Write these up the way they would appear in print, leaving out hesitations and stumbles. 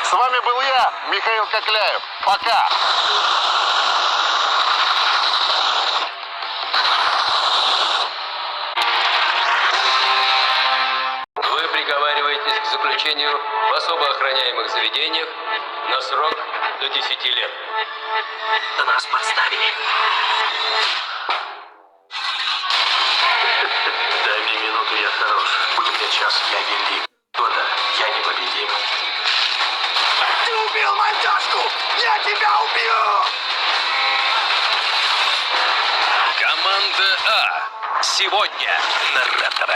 С вами был я, Михаил Кокляев. Пока. Вы приговариваетесь к заключению в особо охраняемых заведениях на срок до 10 лет. Нас подставили. Дай мне минуту, я хорош. Будь мне час, я велик. Года, я непобедим. Ты убил мальчашку! Я тебя убью! Команда А. Сегодня на РЕН-ТВ.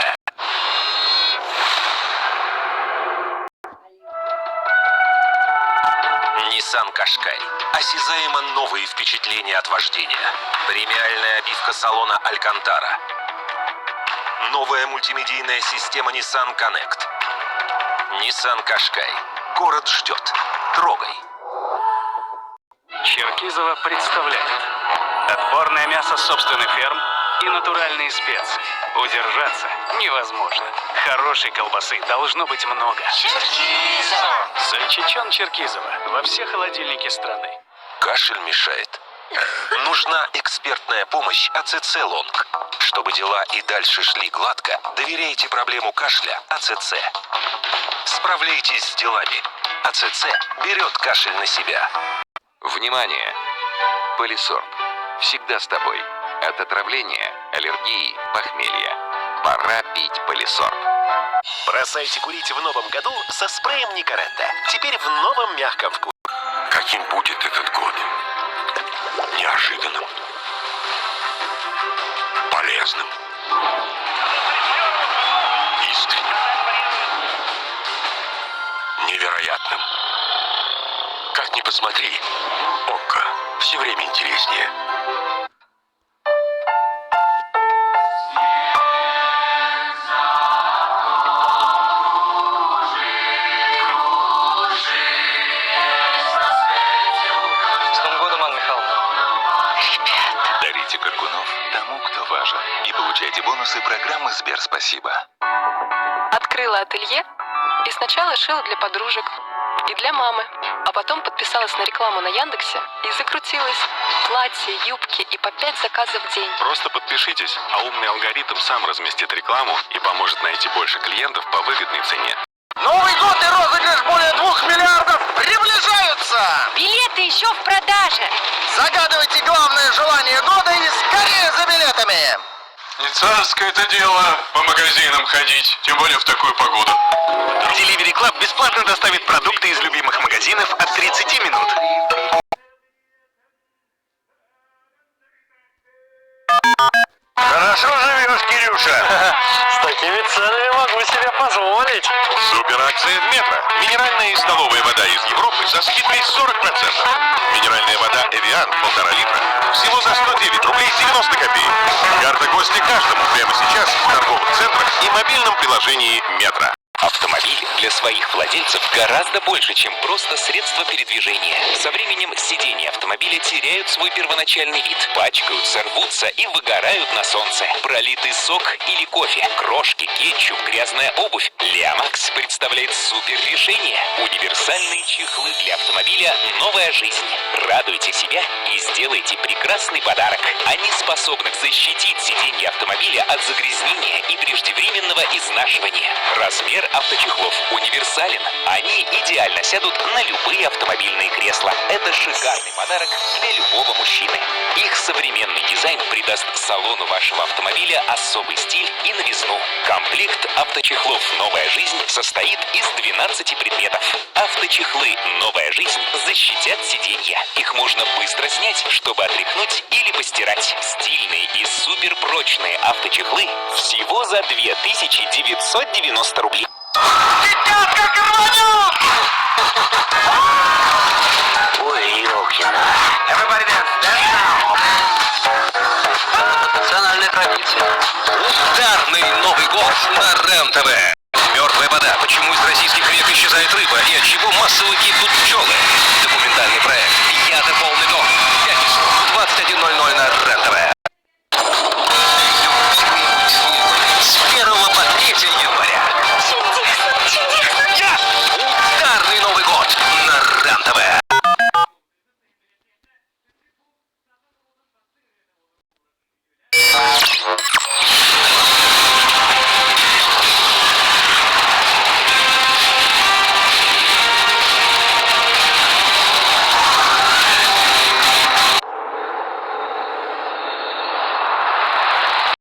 Nissan Qashqai. Осязаемо новые впечатления от вождения. Премиальная обивка салона Алькантара. Новая мультимедийная система Nissan Connect. Nissan Qashqai. Город ждет. Трогай. Черкизово представляет отборное мясо собственных ферм и натуральные специи. Удержаться невозможно. Хорошей колбасы должно быть много. Черкизово! Сальчичон Черкизово во все холодильники страны. Кашель мешает. Нужна экспертная помощь АЦЦ Лонг. Чтобы дела и дальше шли гладко, доверяйте проблему кашля АЦЦ. Справляйтесь с делами. АЦЦ берет кашель на себя. Внимание! Полисорб. Всегда с тобой. От отравления, аллергии, похмелья. Пора пить Полисорб. Бросайте курить в новом году со спреем Никоретто. Теперь в новом мягком вкусе. Каким будет этот год? Неожиданным. Полезным. Искренним. Невероятным. Как ни посмотри, ОККО все время интереснее. Дарите Каргунов тому, кто важен. И получайте бонусы программы «Сберспасибо». Открыла ателье и сначала шила для подружек и для мамы, а потом подписалась на рекламу на Яндексе и закрутилась. Платья, юбки и по 5 заказов в день. Просто подпишитесь, а умный алгоритм сам разместит рекламу и поможет найти больше клиентов по выгодной цене. Новый год и розыгрыш более 2 миллиардов приближаются! Билеты еще в продаже! Загадывайте главное желание года и скорее за билетами! Не царское это дело по магазинам ходить, тем более в такую погоду. Delivery Club бесплатно доставит продукты из любимых магазинов от 30 минут. Хорошо живешь, Кирюша! С такими ценами могу себе позволить. Суперакция в Метро. Минеральная и столовая вода из Европы со скидкой 40%. Минеральная вода Эвиан 1,5 литра. Всего за 109 рублей 90 копеек. Карта гостя каждому прямо сейчас в торговых центрах и мобильном приложении Метро. Автомобиль для своих владельцев гораздо больше, чем просто средство передвижения. Со временем сиденья автомобиля теряют свой первоначальный вид, пачкаются, рвутся и выгорают на солнце. Пролитый сок или кофе, крошки, кетчуп, грязная обувь. Лиамакс представляет супер решение. Универсальные чехлы для автомобиля «Новая жизнь». Радуйте себя и сделайте прекрасный подарок. Они способны защитить сиденье автомобиля от загрязнения и преждевременного изнашивания. Размер авточехлов универсален. Они идеально сядут на любые автомобильные кресла. Это шикарный подарок для любого мужчины. Их современный дизайн придаст салону вашего автомобиля особый стиль и новизну. Комплект авточехлов «Новая жизнь» состоит из 12 предметов. Авточехлы «Новая жизнь» защитят сиденья. Их можно быстро снять, чтобы отряхнуть или постирать. Стильные и суперпрочные авточехлы всего за 2990 рублей. Сейчас как рванет! Ой, Ёлкина. Everybody dance now! Национальная традиция. Ударный Новый год на РЕН-ТВ. Мертвая вода. Почему из российских рек исчезает рыба и от чего массово гибнут пчелы? Документальный проект «Яда полный дом». Пятницу, 21:00 на РЕН-ТВ. С 1 по 3 января. Ударный Новый год на